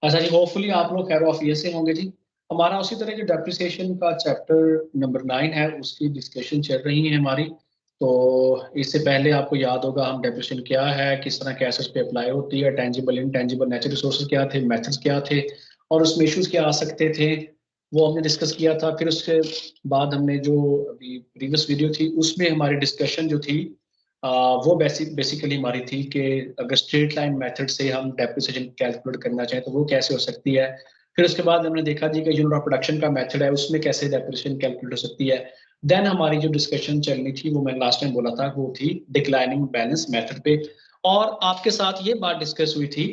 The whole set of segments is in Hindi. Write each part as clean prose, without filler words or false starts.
अच्छा जी, होपफुली आप लोग खैर ऑफिस से होंगे जी। हमारा उसी तरह जो डेप्रिसिएशन का चैप्टर नंबर 9 है उसकी डिस्कशन चल रही है हमारी। तो इससे पहले आपको याद होगा हम डेप्रिसिएशन क्या है, किस तरह के एसेट्स पे अप्लाई होती है, टेंजिबल इनटेंजिबल नेचुरल रिसोर्सेज क्या थे, मेथड्स क्या थे और उसमें इश्यूज क्या आ सकते थे, वो हमने डिस्कस किया था। फिर उसके बाद हमने जो अभी प्रीवियस वीडियो थी उसमें हमारी डिस्कशन जो थी वो बेसिकली हमारी थी कि अगर स्ट्रेट लाइन मेथड से हम डेप्रिसिएशन कैलकुलेट करना चाहें तो वो कैसे हो सकती है। फिर उसके बाद हमने देखा जी कि यूनिट ऑफ प्रोडक्शन का मेथड है उसमें कैसे डेप्रिसिएशन कैलकुलेट हो सकती है। देन हमारी जो डिस्कशन चलनी थी वो मैंने लास्ट टाइम बोला था वो थी डिक्लाइनिंग बैलेंस मेथड पे। और आपके साथ ये बात डिस्कस हुई थी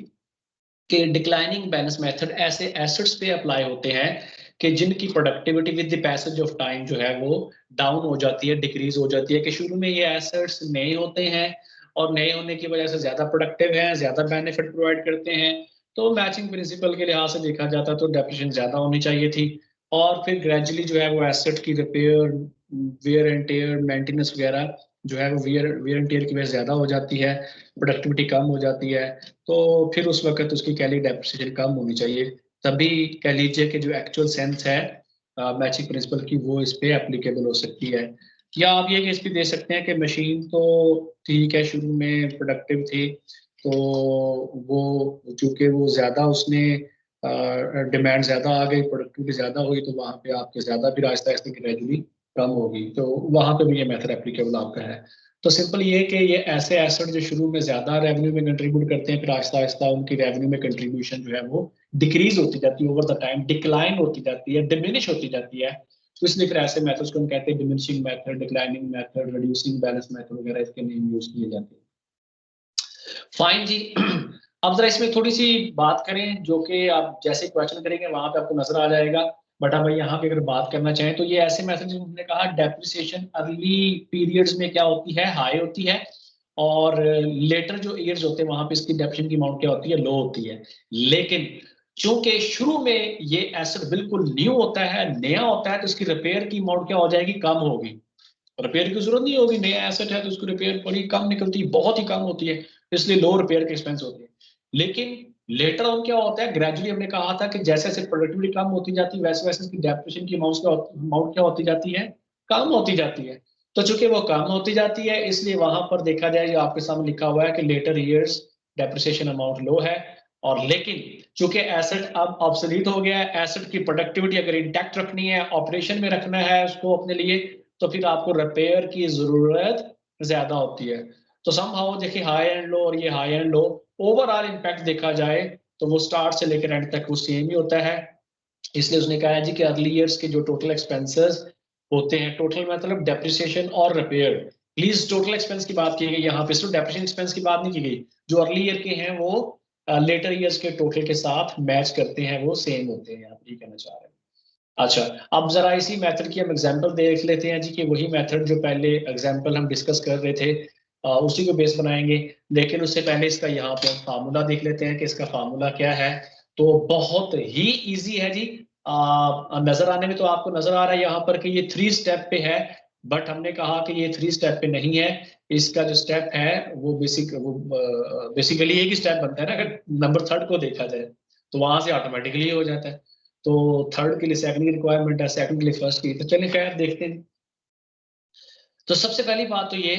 कि डिक्लाइनिंग बैलेंस मेथड ऐसे एसेट्स पे अप्लाई होते हैं कि जिनकी productivity with the passage of time जो है वो डाउन हो जाती है, डिक्रीज हो जाती है, कि शुरू में ये एसेट्स नए होते हैं और नए होने की वजह से ज्यादा प्रोडक्टिव हैं, ज्यादा बेनिफिट प्रोवाइड करते हैं। तो मैचिंग प्रिंसिपल के लिहाज से देखा जाता तो डेप्रिसिएशन ज्यादा होनी चाहिए थी। और फिर ग्रेजुअली जो है वो एसेट की repair, wear and tear, maintenance वगैरह जो है वो वेयर एंड टेयर की वजह से ज्यादा हो जाती है, प्रोडक्टिविटी कम हो जाती है। तो फिर उस वक्त उसकी कह ली डेप्रिसिएशन कम होनी चाहिए। तभी कह लीजिए कि जो एक्चुअल सेंस है मैचिंग प्रिंसिपल की वो इस पे एप्लीकेबल हो सकती है। या आप ये केस भी दे सकते हैं कि मशीन तो ठीक है शुरू में प्रोडक्टिव थी, तो वो चूंकि वो ज्यादा उसने डिमांड ज्यादा आ गई, प्रोडक्टिविटी ज्यादा हुई, तो वहां पे आपके ज्यादा फिर आहिस्ता आहिस्ता ग्रेजुअली कम होगी, तो वहां पे भी ये मेथड एप्लीकेबल आपका है। तो सिंपल ये कि ये ऐसे एसेट जो शुरू में ज्यादा रेवेन्यू में कंट्रीब्यूट करते हैं फिर आहिस्ता आहिस्ता उनकी रेवेन्यू में कंट्रीब्यूशन जो है वो डिक्रीज होती जाती है, ओवर द टाइम डिक्लाइन होती जाती है, डिमिनिश होती जाती है। तो इसलिए फिर ऐसे मेथड्स को हम कहते हैं diminishing method, declining method, reducing balance method वगैरह इसके नेम यूज किए जाते हैं। फाइन जी। अब जरा इसमें थोड़ी सी बात करें जो कि आप जैसे क्वेश्चन करेंगे वहां पे आपको नजर आ जाएगा। बट अब यहाँ पे अगर बात करना चाहें तो ये ऐसे मेथड जिन्होंने कहा डेप्रिसिएशन अर्ली पीरियड्स में क्या होती है, हाई होती है, और लेटर जो ईयर्स होते हैं वहां पे इसकी डेप्रिसिएशन की अमाउंट क्या होती है, लो होती है। लेकिन चूंकि शुरू में ये एसेट बिल्कुल न्यू होता है, नया होता है, तो इसकी रिपेयर की अमाउंट क्या हो जाएगी, कम होगी। रिपेयर की जरूरत नहीं होगी, नया एसेट है तो उसकी रिपेयर बड़ी कम निकलती है, बहुत ही कम होती है, इसलिए लो रिपेयर के एक्सपेंस होते हैं। लेकिन लेटर ऑन क्या होता है, ग्रेजुअली हमने कहा था कि जैसे जैसे प्रोडक्टिविटी कम होती जाती है वैसे वैसे इसकी डेप्रिसिएशन की अमाउंट क्या होती जाती है, कम होती जाती है। तो चूंकि वो कम होती जाती है इसलिए वहां पर देखा जाए जो आपके सामने लिखा हुआ है कि लेटर ईयर्स डेप्रिसिएशन अमाउंट लो है। और लेकिन चूंकि एसेट अब ऑब्सोलीट हो गया है, एसेट की प्रोडक्टिविटी अगर इंटैक्ट रखनी है, ऑपरेशन में रखना है उसको अपने लिए, तो फिर आपको रिपेयर की जरूरत ज्यादा होती है। तो समहाउ देखिए हाई एंड लो और ये high and low, overall impact देखा जाए तो वो स्टार्ट से लेकर एंड तक वो सेम ही होता है। इसलिए उसने कहा है जी कि अर्ली ईयर्स के जो टोटल एक्सपेंसेस होते हैं, टोटल मतलब डेप्रिसिएशन और रिपेयर, प्लीज टोटल एक्सपेंस की बात की गई यहाँ पे, सिर्फ डेप्रिसिएशन एक्सपेंस की बात नहीं की गई। जो अर्ली ईयर के हैं वो लेटर ईयर्स के टोटल के साथ मैच करते हैं, वो सेम होते हैं, आप ये कहना चाह रहे हैं। अच्छा, अब जरा इसी मेथड की हम एग्जांपल देख लेते हैं जी कि वही मेथड जो पहले एग्जांपल हम डिस्कस कर रहे थे उसी को बेस बनाएंगे। लेकिन उससे पहले इसका यहाँ पे हम फार्मूला देख लेते हैं कि इसका फार्मूला क्या है। तो बहुत ही इजी है जी। नजर आने में तो आपको नजर आ रहा है यहाँ पर कि ये 3 स्टेप पे है, बट हमने कहा कि ये 3 स्टेप पे नहीं है। इसका जो स्टेप है वो बेसिकली एक ही स्टेप बनता है ना, अगर नंबर 3 को देखा जाए तो वहां से ऑटोमेटिकली हो जाता है। तो 3 के लिए 2 की रिक्वायरमेंट है, 2 के लिए 1 की, तो चलिए खैर देखते हैं। तो सबसे पहली बात तो ये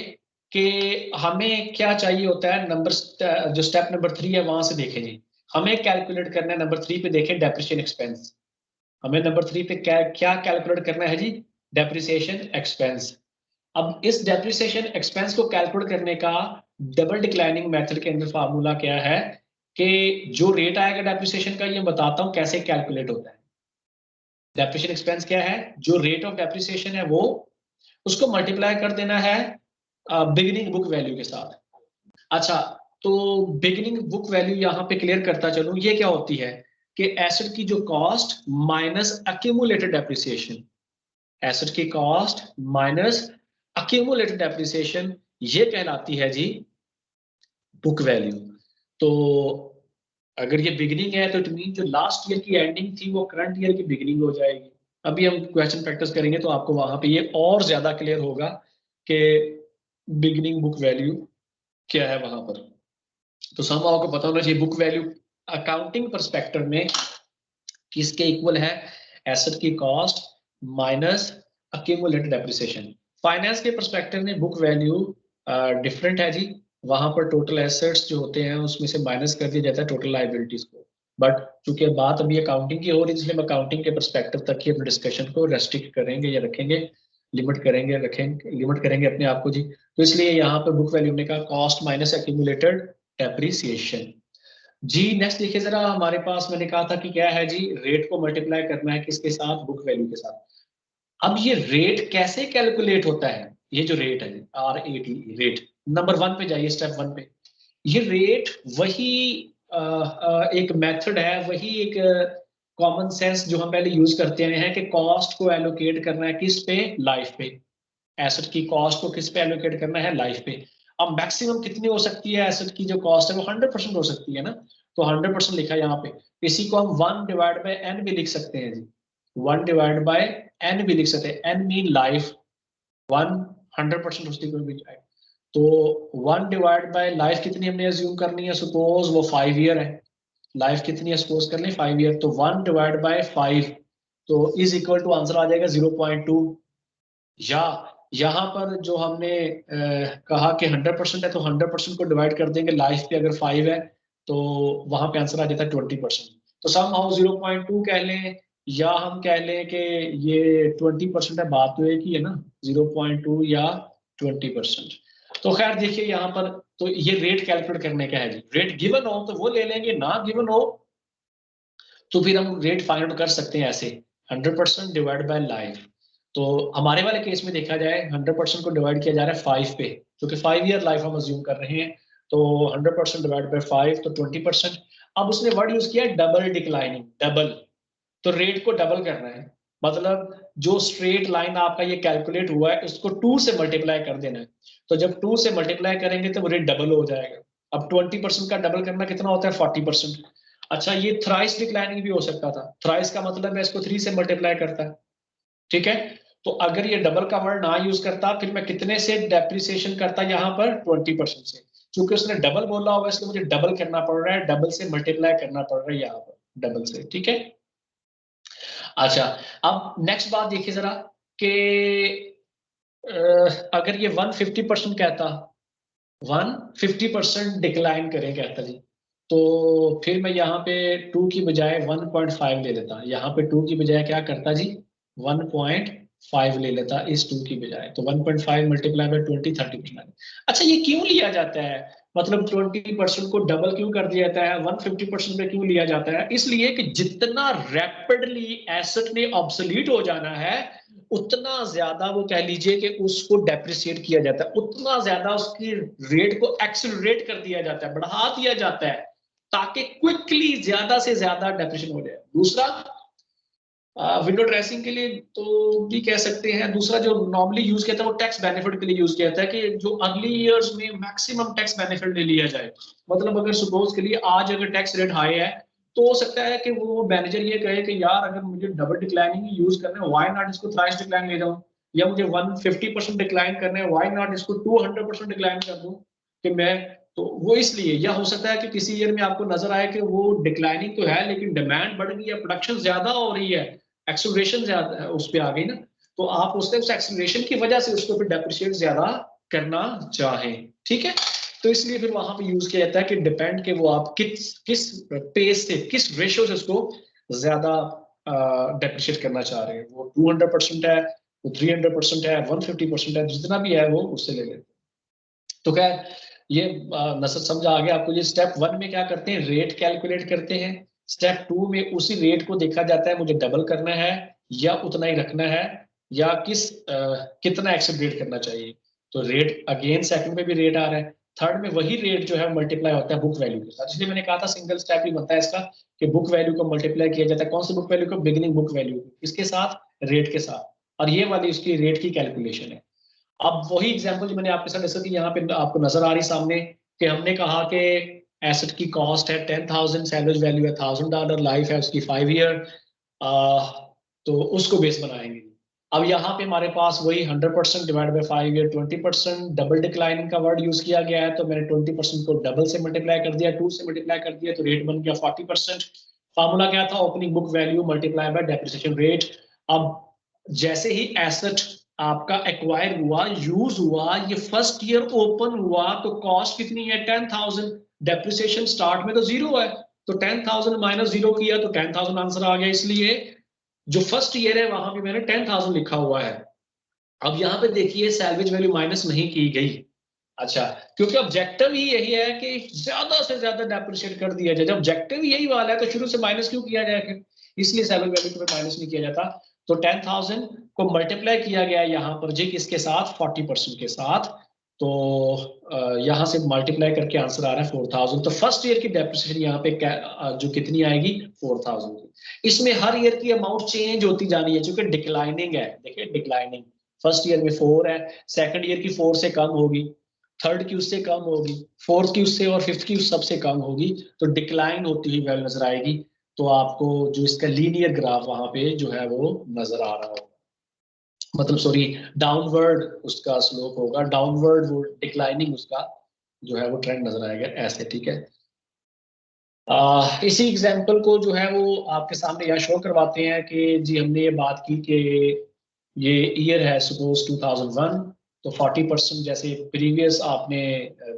कि हमें क्या चाहिए होता है, जो स्टेप नंबर 3 है वहां से देखें जी। हमें कैलकुलेट करना है, नंबर 3 पे देखें डेप्रिसिएशन एक्सपेंस। हमें नंबर 3 पे क्या क्या कैलकुलेट करना है जी, डेप्रिसिएशन एक्सपेंस। अब इस डेप्रिसिएशन एक्सपेंस को कैलकुलेट करने का डबल डिक्लाइनिंग मेथड के अंदर फार्मूला क्या है कि जो रेट आएगा डेप्रिसिएशन का, ये बताता हूं कैसे कैलकुलेट होता है। डेप्रिसिएशन एक्सपेंस क्या है, जो रेट ऑफ डेप्रिसिएशन है वो, उसको मल्टीप्लाई कर देना है बिगिनिंग बुक वैल्यू के साथ। अच्छा, तो बिगिनिंग बुक वैल्यू यहां पे क्लियर करता चलूं, ये क्या होती है कि एसेट की जो cost minus accumulated depreciation, asset की कॉस्ट माइनस अक्यूमुलेटेड डेप्रिसिएशन, ये कहलाती है जी बुक वैल्यू। तो अगर ये बिगिनिंग है तो इट मीन जो लास्ट ईयर की एंडिंग थी वो करंट ईयर की बिगिनिंग हो जाएगी। अभी हम क्वेश्चन प्रैक्टिस करेंगे तो आपको वहां पे ये और ज्यादा क्लियर होगा कि बिगिनिंग बुक वैल्यू क्या है वहां पर। तो सब आपको पता होना चाहिए बुक वैल्यू अकाउंटिंग पर्सपेक्टिव में किसके इक्वल है, एसेट की cost minus accumulated depreciation. Finance के पर्सपेक्टिव में बुक वैल्यू डिफरेंट है जी, वहां पर टोटल एसेट्स जो होते हैं उसमें से माइनस कर दिया जाता है टोटल लायबिलिटीज को। बट चूंकि बात अभी अकाउंटिंग की हो रही है, इसलिए हम अकाउंटिंग के पर्सपेक्टिव तक ही अपने डिस्कशन को रेस्ट्रिक्ट करेंगे या रखेंगे, लिमिट करेंगे अपने आप को जी। तो इसलिए यहाँ पर बुक वैल्यू ने कहा कॉस्ट माइनस एक्यूमुलेटेड डेप्रिसिएशन। जी नेक्स्ट देखिए जरा, हमारे पास मैंने कहा था कि क्या है जी, रेट को मल्टीप्लाई करना है किसके साथ, बुक वैल्यू के साथ। अब ये रेट कैसे कैलकुलेट होता है, ये जो रेट है RAT रेट, नंबर 1 पे जाइए, स्टेप 1 पे। ये रेट वही एक मेथड है, वही एक कॉमन सेंस जो हम पहले यूज करते हैं कि कॉस्ट को एलोकेट करना है किस पे, लाइफ पे। एसेट की कॉस्ट को किस पे एलोकेट करना है, लाइफ पे। अब मैक्सिमम कितनी हो सकती है एसेट की जो कॉस्ट है, वो 100% हो सकती है ना, तो 100% लिखा यहाँ पे। इसी को हम 1 डिवाइड बाय n भी लिख सकते हैं जी, 1 डिवाइड बाय n भी लिख सकते हैं, n मीन लाइफ, 100% उसकी कोई भी जाए तो 1 डिवाइड बाय लाइफ कितनी हमने अज्यूम करनी है, सपोज वो 5 ईयर है, लाइफ कितनी है सपोज कर लें 5 ईयर, तो 1 डिवाइड बाय 5 तो इज इक्वल टू आंसर आ जाएगा 0.2। या यहाँ पर जो हमने कहा कि 100% है तो 100% को डिवाइड कर देंगे लाइफ पे, अगर 5 है तो वहां पे आंसर आ जाता है 20%। तो सम हाउ 0.2 कह लें, या हम कह लें कि ये 20% है, बात तो एक ही है ना, 0.2 या 20%। तो खैर देखिए यहाँ पर, तो ये रेट कैलकुलेट करने का है जी। रेट गिवन हो तो वो ले लेंगे, ना गिवन हो तो फिर हम रेट फाइंड आउट कर सकते हैं ऐसे, 100% डिवाइड बाय लाइफ। तो हमारे वाले केस में देखा जाए 100% को डिवाइड किया जा रहा है 5 पे, क्योंकि 5 ईयर लाइफ हम अज्यूम कर रहे हैं, तो 100% डिवाइड बाय 5 तो 20%। अब उसने वर्ड यूज किया डबल डिक्लाइनिंग, डबल, तो रेट को डबल करना है, मतलब जो स्ट्रेट लाइन आपका ये कैलकुलेट हुआ है इसको 2 से मल्टीप्लाई कर देना है। तो जब 2 से मल्टीप्लाई करेंगे तो रेट डबल हो जाएगा। अब 20% का डबल करना कितना होता है, 40%। अच्छा ये थ्राइस डिक्लाइनिंग भी हो सकता था, थ्राइस का मतलब है इसको 3 से मल्टीप्लाई करता है, ठीक है। तो अगर ये डबल का वर्ड ना यूज करता, फिर मैं कितने से डेप्रिसिएशन करता, यहाँ पर 20% से। क्योंकि उसने डबल बोला हुआ इसलिए मुझे डबल करना पड़ रहा है, डबल से मल्टीप्लाई करना पड़ रहा है यहाँ पर, डबल से, ठीक है। अच्छा अब नेक्स्ट बात देखिए जरा कि अगर ये 150% कहता, 150% डिक्लाइन करें कहता जी, तो फिर मैं यहाँ पे 2 की बजाय 1.5 ले लेता, यहाँ पे 2 की बजाय क्या करता जी, 1.5 ले लेता इस 2 की बजाय, तो 1.5 मल्टीप्लाई बाय 20, 30%। अच्छा ये क्यों लिया जाता है, मतलब 20% को डबल क्यों कर दिया जाता है, 150% पे क्यों लिया जाता है, इसलिए कि जितना रैपिडली एसेट ने ऑब्सोलीट हो जाना है उतना ज्यादा वो कह लीजिए कि उसको डेप्रिसिएट किया जाता है, उतना ज्यादा उसकी रेट को एक्सेलरेट कर दिया जाता है, बढ़ा दिया जाता है, ताकि क्विकली ज्यादा से ज्यादा डेप्रिसिएट हो जाए। दूसरा विंडो ड्रेसिंग के लिए तो भी कह सकते हैं, दूसरा जो नॉर्मली यूज किया था वो टैक्स बेनिफिट के लिए यूज किया था, कि जो अर्ली इयर्स में मैक्सिमम टैक्स बेनिफिट ले लिया जाए। मतलब अगर सपोज के लिए आज अगर टैक्स रेट हाई है तो हो सकता है कि वो मैनेजर ये कहे कि यार अगर मुझे डबल डिक्लाइनिंग यूज करना है, व्हाई नॉट इसको थ्राइस डिक्लाइन ले जाऊं, या मुझे 150% डिक्लाइन करना है, व्हाई नॉट इसको 200% डिक्लाइन कर दूं कि मैं, तो वो इसलिए, या हो सकता है कि किसी ईयर में आपको नजर आए कि वो डिक्लाइनिंग तो है लेकिन डिमांड बढ़ गई है, प्रोडक्शन ज्यादा हो रही है, एक्सेलरेशन ज्यादा उस पे आ गई ना, तो आप उस एक्सेलरेशन की वजह से उसको फिर डेप्रिशिएट ज्यादा करना चाहें, ठीक है। तो इसलिए फिर वहां पे यूज किया जाता है कि डिपेंड के वो आप किस किस पेस से, किस रेशियो से उसको ज्यादा डेप्रिशिएट करना चाह रहे हैं, वो 200% है, वो 300% है, 150% है, जितना भी है वो उससे ले लेते हैं। तो क्या ये नजर समझ आ गया आपको। ये स्टेप 1 में क्या करते हैं, रेट कैलकुलेट करते हैं, स्टेप 2 में उसी रेट को देखा जाता है मुझे डबल करना है या उतना ही रखना है, या कितना एक्सेलरेट करना चाहिए। तो रेट अगेन सेकंड में भी रेट आ रहा है, थर्ड में वही रेट जो है मल्टीप्लाई होता है बुक वैल्यू के साथ। इसलिए मैंने कहा था सिंगल स्टेप ही बनता है इसका, कि बुक वैल्यू को मल्टीप्लाई किया जाता है, कौन सी बुक वैल्यू को, बिगिनिंग बुक वैल्यू, इसके साथ, रेट के साथ, और ये वाली उसकी रेट की कैलकुलेशन है। अब वही एग्जांपल जो मैंने आपके साथ डिस्कस की यहाँ पे आपको नजर आ रही सामने, कि हमने कहा कि एसेट की कॉस्ट है 10,000, सैलवेज वैल्यू है $1,000, लाइफ है उसकी 5 ईयर, तो उसको बेस बनाएंगे। अब यहाँ पे हमारे पास वही 100% divide by 5 year 20%, double declining का वर्ड यूज किया गया है, तो मैंने 20% को डबल से मल्टीप्लाई कर दिया, 2 से मल्टीप्लाई कर दिया, तो रेट बन गया 40%। फार्मूला क्या था? Opening book value multiply by depreciation rate. अब जैसे ही एसेट आपका एक्वायर हुआ, यूज हुआ, ये फर्स्ट ईयर ओपन हुआ, तो कॉस्ट कितनी है? 10,000। डेप्रिसिएशन स्टार्ट में तो जीरो है, तो 10,000 माइनस जीरो किया तो 10,000 आंसर आ गया। इसलिए जो फर्स्ट ईयर है वहां पे मैंने 10,000 लिखा हुआ है। अब यहाँ पे देखिए सैलवेज वैल्यू माइनस नहीं की गई। अच्छा, क्योंकि ऑब्जेक्टिव ही यही है कि ज्यादा से ज्यादा डेप्रिशिएट कर दिया जाए। जब ऑब्जेक्टिव यही वाला है तो शुरू से माइनस क्यों किया जाए? इसलिए सैलवेज वैल्यू को माइनस नहीं किया जाता। तो 10,000 को मल्टीप्लाई किया गया यहाँ पर जी किसके साथ? 40% के साथ। तो यहाँ से मल्टीप्लाई करके आंसर आ रहा है 4,000। तो फर्स्ट ईयर की डेप्रिसिएशन यहाँ पे जो कितनी आएगी? 4,000 की। इसमें हर ईयर की अमाउंट चेंज होती जानी है, क्योंकि डिक्लाइनिंग है। देखिए डिक्लाइनिंग, फर्स्ट ईयर में 4 है, सेकंड ईयर की 4 से कम होगी, थर्ड की उससे कम होगी, फोर्थ की उससे, और फिफ्थ की उस सबसे कम होगी। तो डिक्लाइन होती हुई वैल्यू नजर आएगी। तो आपको जो इसका लीनियर ग्राफ वहां पे जो है वो नजर आ रहा होगा, मतलब सॉरी डाउनवर्ड उसका स्लोप होगा, डाउनवर्ड वो डिक्लाइनिंग उसका जो है वो ट्रेंड नजर आएगा ऐसे। ठीक है, इसी एग्जांपल को जो है वो आपके सामने यहाँ शो करवाते हैं कि जी हमने ये बात की कि ये ईयर है सपोज 2001, तो 40% जैसे प्रीवियस आपने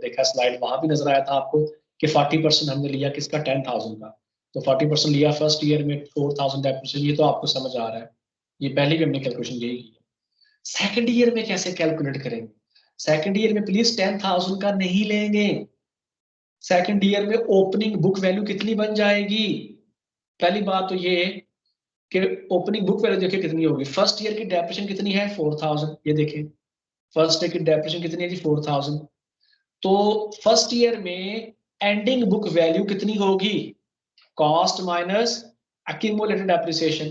देखा स्लाइड, वहां भी नजर आया था आपको कि 40% हमने लिया किसका? 10,000 का। तो 40% लिया फर्स्ट ईयर में, 4,000 डेप्रिसिएशन, ये तो आपको समझ आ रहा है। ये पहले भी हमने कैलकुलेशन यही की। सेकंड ईयर में कैसे कैलकुलेट करेंगे? सेकंड ईयर में प्लीज 10,000 का नहीं लेंगे। सेकंड ईयर में ओपनिंग बुक वैल्यू कितनी बन जाएगी? पहली बात तो ये कि ओपनिंग बुक वैल्यू देखिए कितनी होगी। फर्स्ट ईयर की डेप्रिसिएशन कितनी है? 4,000। ये देखिए फर्स्ट ईयर की डेप्रिसिएशन कितनी है जी? 4,000। तो फर्स्ट ईयर में एंडिंग बुक वैल्यू कितनी होगी? Cost minus accumulated depreciation,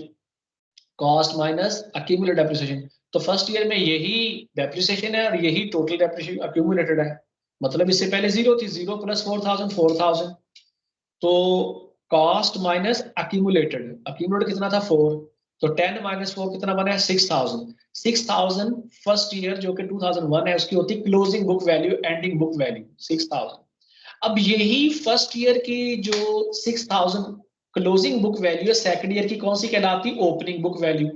cost minus accumulated depreciation. तो फर्स्ट ईयर में यही डेप्रिसिएशन है और यही टोटल डेप्रिसिएशन अक्यूमुलेटेड है। मतलब इससे पहले जीरो थी, 0 प्लस 4,000 4,000। तो कॉस्ट माइनस अक्यूमुलेटेड, अक्यूमुलेटेड कितना था? 4। तो 10 माइनस 4 कितना बना है? 6,000। 6,000 फर्स्ट ईयर जो कि 2001 है उसकी होती closing book value, ending book value 6,000। अब यही फर्स्ट ईयर की जो 6,000 क्लोजिंग बुक वैल्यू है, सेकंड ईयर की कौन सी कहलाती? Opening book value.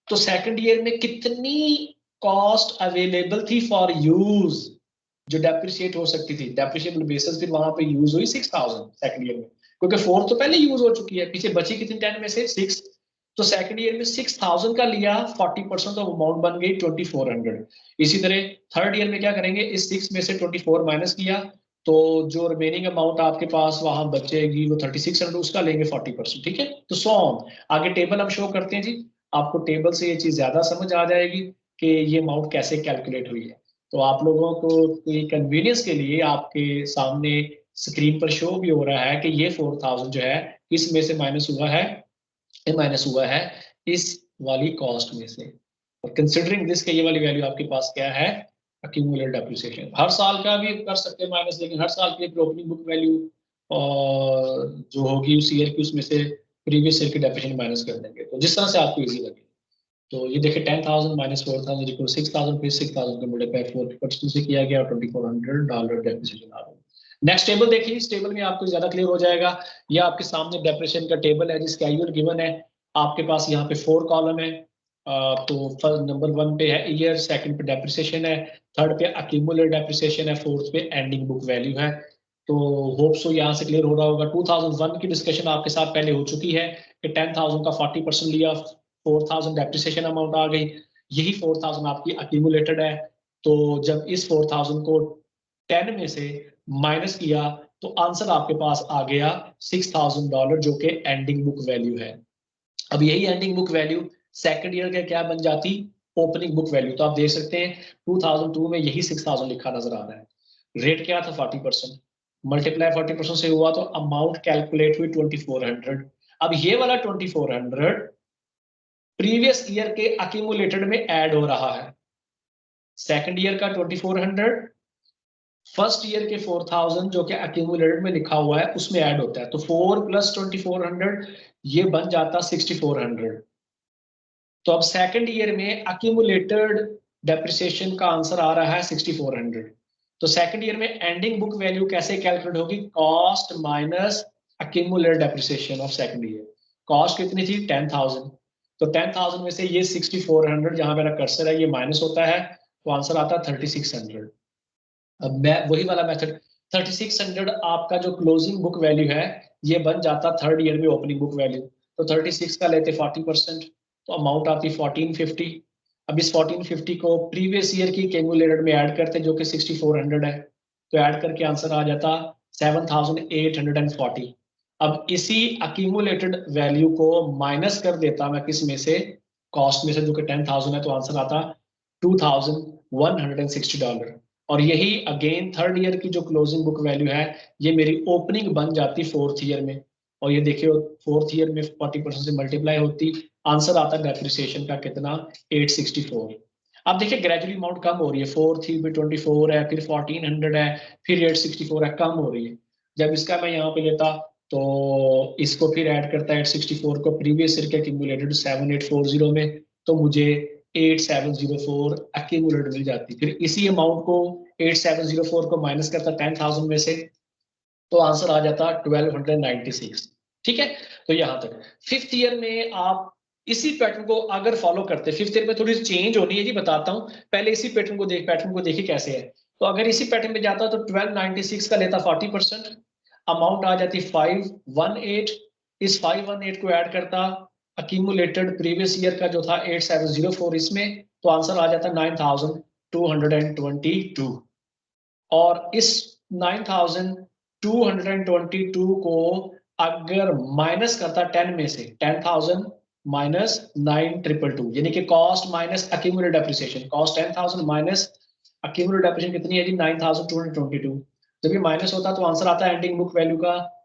तो सेकंड ईयर में कितनी कॉस्ट अवेलेबल थी फॉर यूज, जो डेप्रिशिएट हो सकती थी? डेप्रिशिएबल बेसिस फिर वहां पे यूज हुई 6,000 सेकंड ईयर में, क्योंकि 4 तो पहले यूज हो चुकी है, पीछे बची कितनी? 10 में से 6। तो सेकंड ईयर में 6,000 का लिया, 40% ऑफ अमाउंट बन गई 2,400। इसी तरह थर्ड ईयर में क्या करेंगे? इस 6 में से 24 माइनस किया, तो जो रिमेनिंग अमाउंट आपके पास वहां बचेगी वो 3,600, उसका लेंगे 40%। ठीक है, तो सो ऑन। आगे टेबल हम शो करते हैं जी, आपको टेबल से ये चीज ज्यादा समझ आ जाएगी कि ये अमाउंट कैसे कैलकुलेट हुई है। तो आप लोगों को कन्वीनियंस के लिए आपके सामने स्क्रीन पर शो भी हो रहा है कि ये 4,000 जो है इसमें से माइनस हुआ है, ये माइनस हुआ है इस वाली कॉस्ट में से। और कंसिडरिंग दिस के ये वाली वैल्यू आपके पास क्या है? Accumulated depreciation. हर साल का भी कर सकते हैं माइनस, लेकिन हर साल की ओपनिंग बुक वैल्यू और जो होगी उस ईयर की उसमें से प्रीवियस ईयर की डेप्रिसिएशन माइनस कर देंगे, तो जिस तरह से आपको इजी लगे। तो ये देखिए 10,000 माइनस 4,000 इक्वल 6,000, फिर 6,000 को मल्टीप्लाई 4% से किया गया और $2,400 डेप्रिसिएशन आ गया। नेक्स्ट टेबल देखिए, इस टेबल में आपको ज्यादा क्लियर हो जाएगा। ये आपके सामने डेप्रिसिएशन का टेबल है जिसका ईयर गिवन है आपके पास। यहाँ पे 4 कॉलम है। तो फर्स्ट नंबर 1 पे है ईयर, सेकंड पे डेप्रिसिएशन है, थर्ड पे अक्यूमुलेटेड डेप्रिसिएशन है, फोर्थ पे एंडिंग बुक वैल्यू है। तो होप सो यहाँ से क्लियर हो रहा होगा। 2001 की डिस्कशन आपके साथ पहले हो चुकी है कि 10,000 का 40% लिया, 4,000 डेप्रिसिएशन अमाउंट आ गई, यही 4,000 आपकी अक्यूमुलेटेड है। तो जब इस 4,000 को 10 में से माइनस किया तो आंसर आपके पास आ गया $6,000, जो कि एंडिंग बुक वैल्यू है। अब यही ending book value second year के क्या बन जाती? Opening book value. तो आप देख सकते हैं 2002 में यही 6,000 लिखा नजर आ रहा है। रेट क्या था? 40%। मल्टीप्लाई 40% से हुआ तो अमाउंट कैलकुलेट हुई 2,400। अब ये वाला 2,400 प्रीवियस ईयर के अक्यूमुलेटेड में ऐड हो रहा है। सेकंड ईयर का 2,400 फर्स्ट ईयर के 4,000 जो कि अक्यूमुलेटेड में लिखा हुआ है उसमें ऐड होता है, तो 4 प्लस 2,400 ये बन जाता 6,400। तो अब सेकंड ईयर में अक्यूमुलेटेड डेप्रिसिएशन का आंसर आ रहा है 6400। तो सेकंड ईयर में एंडिंग बुक वैल्यू कैसे कैलकुलेट होगी? Cost minus accumulated depreciation of second year. Cost कितनी थी? 10,000। तो 10,000 में से ये 6400 जहां मेरा कर्सर है ये माइनस होता है, तो आंसर आता है 3600। अब मैं वही वाला मेथड 3600 आपका जो क्लोजिंग बुक वैल्यू है ये बन जाता थर्ड ईयर में ओपनिंग बुक वैल्यू। तो 36 का लेते 40%, तो अमाउंट आती 1450। अब इस 1450 को प्रीवियस ईयर की कैलकुलेटेड में ऐड करते जो कि 6400 है, तो ऐड करके आंसर आ जाता 7840। अब इसी अक्यूमुलेटेड वैल्यू को माइनस कर देता मैं किस में से? कॉस्ट में से, जो कि 10,000 है, तो आंसर आता $2160। और यही अगेन थर्ड ईयर की जो क्लोजिंग बुक वैल्यू है ये मेरी ओपनिंग बन जाती फोर्थ ईयर में। और ये देखिए फोर्थ ईयर में 40% से मल्टीप्लाई होती, आंसर आता है डेप्रिसिएशन का कितना? 864। अब देखिए ग्रेजुअली अमाउंट कम हो रही है, फोर्थ ईयर में 24 है, फिर 1400 है, फिर 864 है, कम हो रही है। जब इसका मैं यहाँ पे लेता तो इसको फिर ऐड करता है 864 को प्रीवियस ईयर के एक्यूमुलेटेड 7840 में, तो मुझे 8704 एक्यूमुलेटेड मिल जाती। फिर इसी अमाउंट को 8704 को माइनस करता 10,000 में से, तो आंसर आ जाता 1296। ठीक है, तो यहां तक। फिफ्थ ईयर में आप इसी पैटर्न को अगर फॉलो करते, फिफ्थ ईयर में थोड़ी चेंज होनी है जी, बताता हूं। पहले इसी पैटर्न को देखिए कैसे है। तो अगर इसी पैटर्न में जाता तो 1296 का लेता 40%, अमाउंट आ जाती 518। इस 518 को ऐड करता अक्यूमुलेटेड प्रीवियस ईयर का जो था 8704 इसमें, तो आंसर आ जाता 9222। और इस 9222 को अगर माइनस करता 10 में से, 10,000 माइनस 9222, यानी कि cost minus accumulated depreciation, cost 10,000 minus accumulated depreciation कितनी है जी? 9222। जब ये माइनस होता तो आंसर आता है एंडिंग बुक वैल्यू का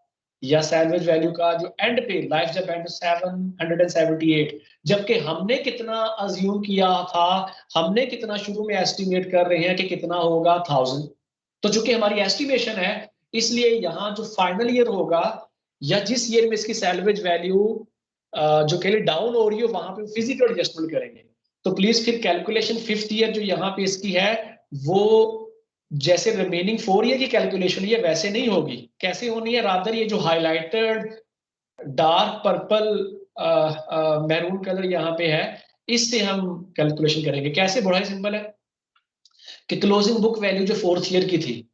या सैलवेज वैल्यू का जो एंड पे लाइफ जब एंड 778। जबकि हमने कितना अज्यूम किया था, हमने कितना शुरू में एस्टिमेट कर रहे हैं कि कितना होगा 1000। तो चूंकि हमारी एस्टिमेशन है, इसलिए यहाँ जो फाइनल ईयर होगा या जिस ईयर में इसकी सैलवेज वैल्यू जो के लिए डाउन हो रही है वहां पे फिजिकल एडजस्टमेंट करेंगे। तो प्लीज फिर कैलकुलेशन फिफ्थ ईयर जो यहाँ पे इसकी है वो जैसे रिमेनिंग 4 ईयर की कैलकुलेशन ये वैसे नहीं होगी। कैसे होनी है? रादर ये जो highlighted dark purple maroon colour यहाँ पे है, इससे हम कैलकुलेशन करेंगे। कैसे? बड़ा ही सिंपल है कि क्लोजिंग बुक वैल्यू जो फोर्थ ईयर की थी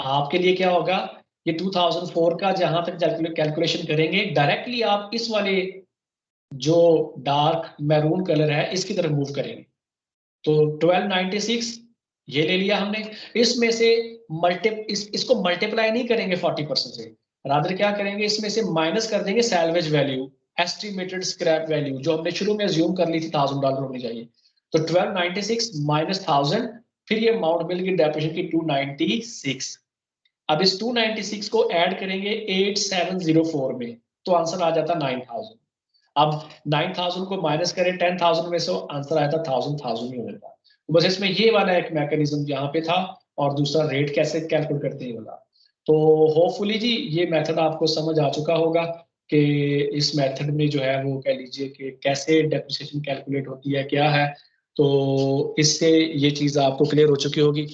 आपके लिए क्या होगा, ये 2004 का जहां तक कैलकुलेशन करेंगे डायरेक्टली आप इस वाले जो डार्क मैरून कलर है इसकी तरफ मूव करेंगे। तो 1296 ये ले लिया हमने, इसमें से इसको मल्टीप्लाई नहीं करेंगे 40% से, रादर क्या करेंगे, इसमें से माइनस कर देंगे salvage value, estimated scrap value जो हमने शुरू में अज्यूम कर ली थी $1000 होनी चाहिए। तो 1296 माइनस 1000, फिर ये अमाउंट मिल गई डेप्रिसिएशन की 296। अब इस 296 को ऐड करेंगे 8704 में, तो आंसर आ जाता 9000। अब 9000 को माइनस करें 10,000 में से, आंसर आया था 1000 ही होता। तो बस इसमें ये वाला एक मैकेनिज्म यहाँ पे था, और दूसरा रेट कैसे कैलकुलेट करते हैं वाला। तो होपफुली जी ये मेथड आपको समझ आ चुका होगा कि इस मेथड में जो है वो कह लीजिए कि कैसे डेप्रिसिएशन कैलकुलेट होती है क्या है। तो इससे ये चीज़ आपको क्लियर हो चुकी होगी।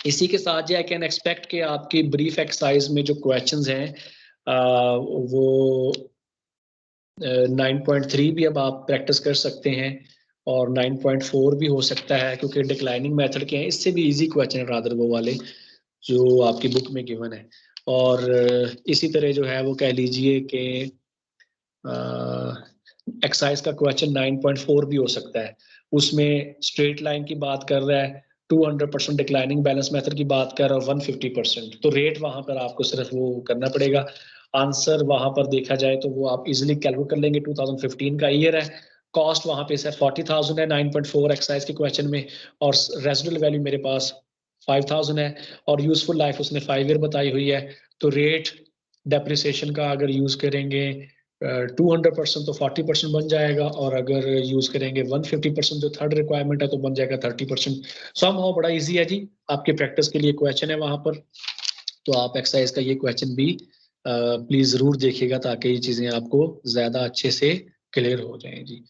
इसी के साथ जो आई कैन एक्सपेक्ट कि आपकी ब्रीफ एक्सरसाइज में जो क्वेश्चंस हैं वो 9.3 भी अब आप प्रैक्टिस कर सकते हैं, और 9.4 भी हो सकता है क्योंकि डिक्लाइनिंग मेथड के हैं, इससे भी इजी क्वेश्चन है रादर वो वाले जो आपकी बुक में गिवन है। और इसी तरह जो है वो कह लीजिए कि एक्सरसाइज का क्वेश्चन 9.4 भी हो सकता है, उसमें स्ट्रेट लाइन की बात कर रहा है, 200% डिक्लाइनिंग बैलेंस मेथड की बात कर रहा है, 150%। तो रेट वहां पर आपको सिर्फ वो करना पड़ेगा। आंसर वहां पर देखा जाए तो वो आप इजीली कैलकुलेट कर लेंगे, 2015 का ईयर है, कॉस्ट वहां पे सिर्फ 40,000 है 9.4 एक्सरसाइज के क्वेश्चन में, और रेजिडुअल वैल्यू मेरे पास 5,000 है, और यूजफुल लाइफ उसने 5 ईयर बताई हुई है। तो रेट डेप्रिसिएशन का अगर यूज करेंगे 200% तो 40% बन जाएगा, और अगर यूज करेंगे 150% जो थर्ड रिक्वायरमेंट है तो बन जाएगा 30%। समहाउ बड़ा इजी है जी, आपके प्रैक्टिस के लिए क्वेश्चन है वहां पर। तो आप एक्सरसाइज का ये क्वेश्चन भी प्लीज जरूर देखिएगा ताकि ये चीजें आपको ज्यादा अच्छे से क्लियर हो जाएं जी।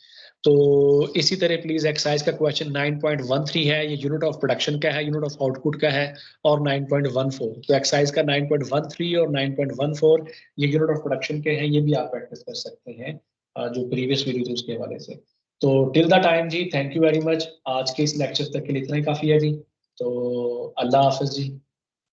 तो इसी तरह प्लीज एक्सरसाइज का क्वेश्चन 9.13 है, ये यूनिट ऑफ प्रोडक्शन का है, यूनिट ऑफ आउटपुट का है, और 9.14, तो एक्सरसाइज का 9.13 और 9.14 ये यूनिट ऑफ प्रोडक्शन के हैं, ये भी आप प्रैक्टिस कर सकते हैं जो प्रीवियस वीडियो थे उसके हवाले से। तो till the time ji, thank you very much, आज के इस लेक्चर तक के लिए इतना ही काफी है जी। तो अल्लाह हाफिज जी।